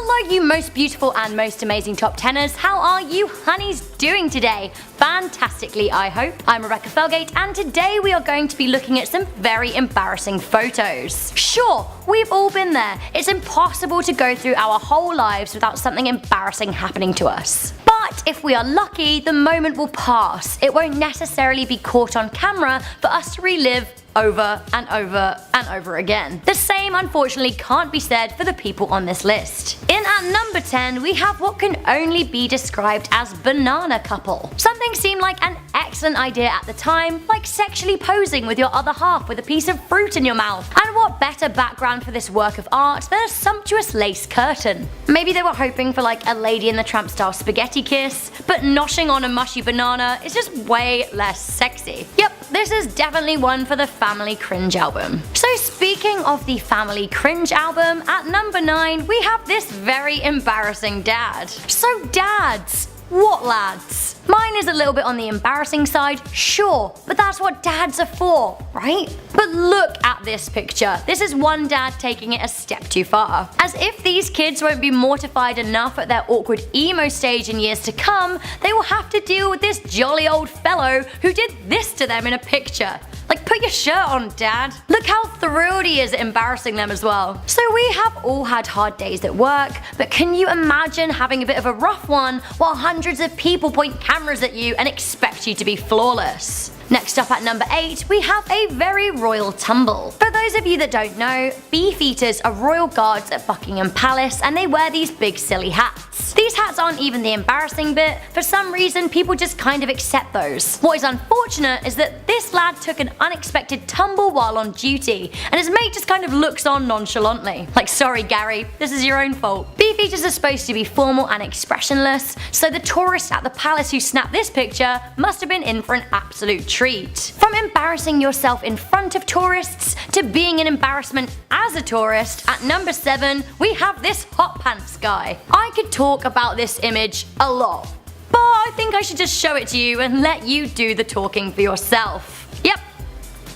Hello you most beautiful and most amazing top 10ers, how are you honeys doing today? Fantastically I hope. I'm Rebecca Felgate and today we are going to be looking at some very embarrassing photos. Sure, we've all been there. It's impossible to go through our whole lives without something embarrassing happening to us. But if we are lucky, the moment will pass. It won't necessarily be caught on camera for us to relive over and over and over again. The same unfortunately can't be said for the people on this list. In at number 10 we have what can only be described as banana couple. Something seemed like an excellent idea at the time, like sexually posing with your other half with a piece of fruit in your mouth. And what better background for this work of art than a sumptuous lace curtain? Maybe they were hoping for like a Lady and the Tramp style spaghetti kiss, but noshing on a mushy banana is just way less sexy. Yep, this is definitely one for the family cringe album. So speaking of the family cringe album, at number 9 we have this very embarrassing dad. So dads, what lads? Mine is a little bit on the embarrassing side, sure, but that's what dads are for, right? But look at this picture. This is one dad taking it a step too far. As if these kids won't be mortified enough at their awkward emo stage in years to come, they will have to deal with this jolly old fellow who did this to them in a picture. Like, put your shirt on, dad. Look how thrilled he is at embarrassing them as well. So we have all had hard days at work, but can you imagine having a bit of a rough one while hundreds of people point cameras at you and expect you to be flawless? Next up at number 8, we have a very royal tumble. For those of you that don't know, Beefeaters are royal guards at Buckingham Palace and they wear these big silly hats. These hats aren't even the embarrassing bit, for some reason people just kind of accept those. What is unfortunate is that this lad took an unexpected tumble while on duty, and his mate just kind of looks on nonchalantly. Like, sorry Gary, this is your own fault. Beefeaters are supposed to be formal and expressionless, so the tourist at the palace who snapped this picture must have been in for an absolute treat. From embarrassing yourself in front of tourists to being an embarrassment as a tourist, at number 7 we have this hot pants guy. I could talk about this image a lot, but I think I should just show it to you and let you do the talking for yourself. Yep,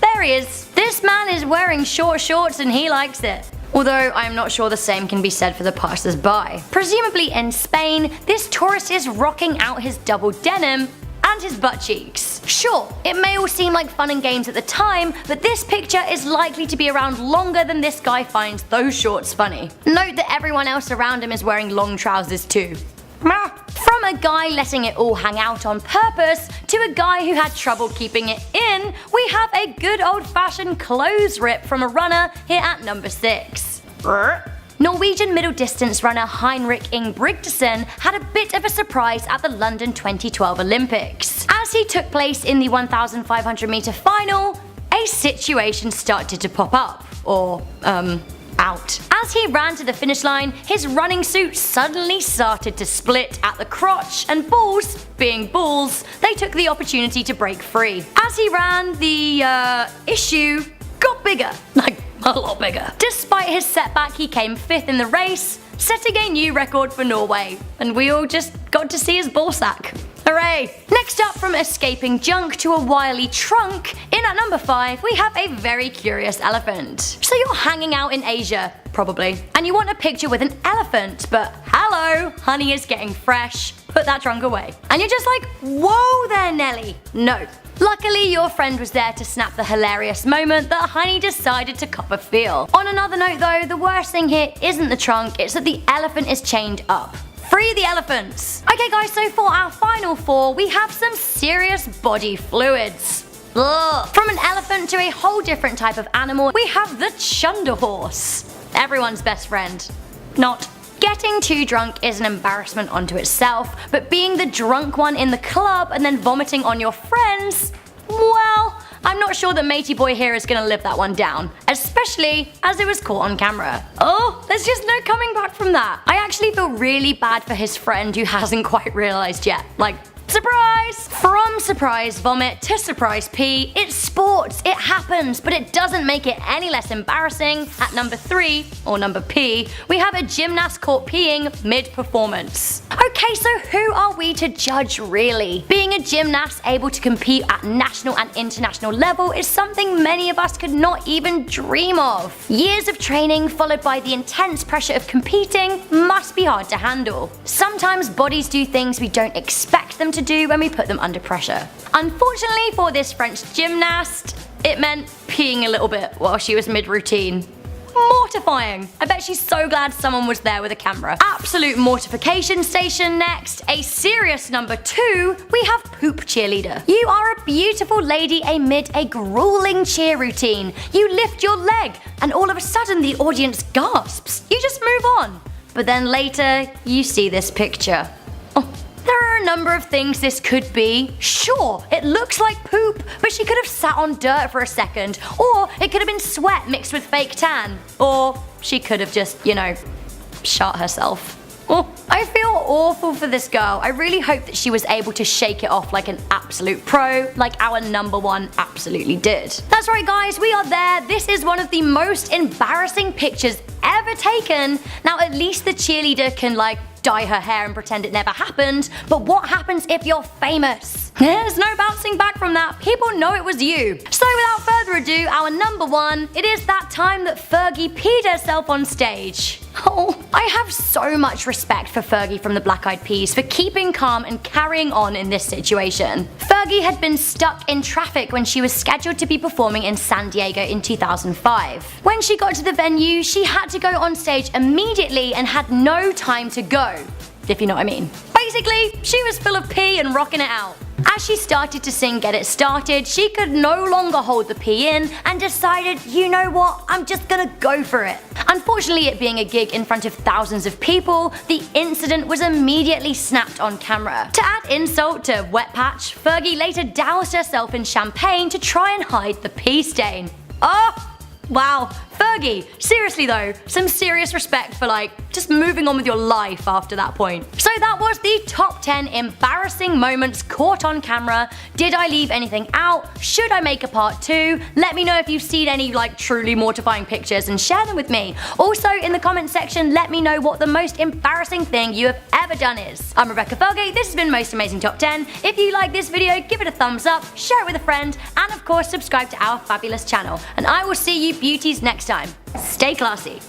there he is. This man is wearing short shorts and he likes it. Although I'm not sure the same can be said for the passers-by. Presumably in Spain, this tourist is rocking out his double denim and his butt cheeks. Sure, it may all seem like fun and games at the time, but this picture is likely to be around longer than this guy finds those shorts funny. Note that everyone else around him is wearing long trousers too. From a guy letting it all hang out on purpose to a guy who had trouble keeping it in, we have a good old-fashioned clothes rip from a runner here at number 6. Norwegian middle distance runner Heinrich Ingebrigtsen had a bit of a surprise at the London 2012 Olympics. As he took place in the 1500 meter final, a situation started to pop up, or out. As he ran to the finish line, his running suit suddenly started to split at the crotch, and balls, being balls, they took the opportunity to break free. As he ran, the issue got bigger, like a lot bigger. Despite his setback, he came 5th in the race, setting a new record for Norway, and we all just got to see his ballsack. Hooray! Next up, from escaping junk to a wily trunk, in at number 5 we have a very curious elephant. So you're hanging out in Asia, probably, and you want a picture with an elephant, but hello, honey is getting fresh, put that trunk away. And you're just like, whoa there Nelly. No. Luckily your friend was there to snap the hilarious moment that honey decided to cop a feel. On another note though, the worst thing here isn't the trunk, it's that the elephant is chained up. Free the elephants! Okay guys, so for our final 4 we have some serious body fluids. Ugh. From an elephant to a whole different type of animal, we have the chunder horse. Everyone's best friend. Not. Getting too drunk is an embarrassment unto itself, but being the drunk one in the club and then vomiting on your friends, well, I'm not sure that matey boy here is gonna live that one down, especially as it was caught on camera. Oh, there's just no coming back from that. I actually feel really bad for his friend who hasn't quite realized yet. Like, Surprise! From surprise vomit to surprise pee, it's sports, it happens, but it doesn't make it any less embarrassing. At number 3, or number P, we have a gymnast caught peeing mid-performance. Okay, so who are we to judge really? Being a gymnast able to compete at national and international level is something many of us could not even dream of. Years of training followed by the intense pressure of competing must be hard to handle. Sometimes bodies do things we don't expect them to do when we put them under pressure. Unfortunately for this French gymnast, it meant peeing a little bit while she was mid-routine. Mortifying. I bet she's so glad someone was there with a camera. Absolute mortification station next. A serious number 2, we have poop cheerleader. You are a beautiful lady amid a grueling cheer routine. You lift your leg and all of a sudden the audience gasps. You just move on. But then later, you see this picture. There are a number of things this could be. Sure, it looks like poop, but she could have sat on dirt for a second. Or it could have been sweat mixed with fake tan. Or she could have just, shot herself. Oh, I feel awful for this girl. I really hope that she was able to shake it off like an absolute pro, like our number 1 absolutely did. That's right guys, we are there. This is one of the most embarrassing pictures ever taken. Now at least the cheerleader can dye her hair and pretend it never happened, but what happens if you're famous? There's no bouncing back from that. People know it was you. So without further ado, our number 1, it is that time that Fergie peed herself on stage. Oh, I have so much respect for Fergie from the Black Eyed Peas for keeping calm and carrying on in this situation. Fergie had been stuck in traffic when she was scheduled to be performing in San Diego in 2005. When she got to the venue, she had to go on stage immediately and had no time to go, if you know what I mean. Basically, she was full of pee and rocking it out. As she started to sing Get It Started, she could no longer hold the pee in and decided, you know what, I'm just gonna go for it. Unfortunately, it being a gig in front of thousands of people, the incident was immediately snapped on camera. To add insult to wet patch, Fergie later doused herself in champagne to try and hide the pee stain. Oh! Wow, Fergie, seriously though, some serious respect for just moving on with your life after that point. So that was the top 10 embarrassing moments caught on camera. Did I leave anything out? Should I make a part 2? Let me know if you've seen any truly mortifying pictures and share them with me. Also in the comment section, let me know what the most embarrassing thing you have ever done is. I'm Rebecca Felgate, this has been Most Amazing Top 10. If you like this video, give it a thumbs up, share it with a friend, and of course subscribe to our fabulous channel. And I will see you beauties next time. Stay classy.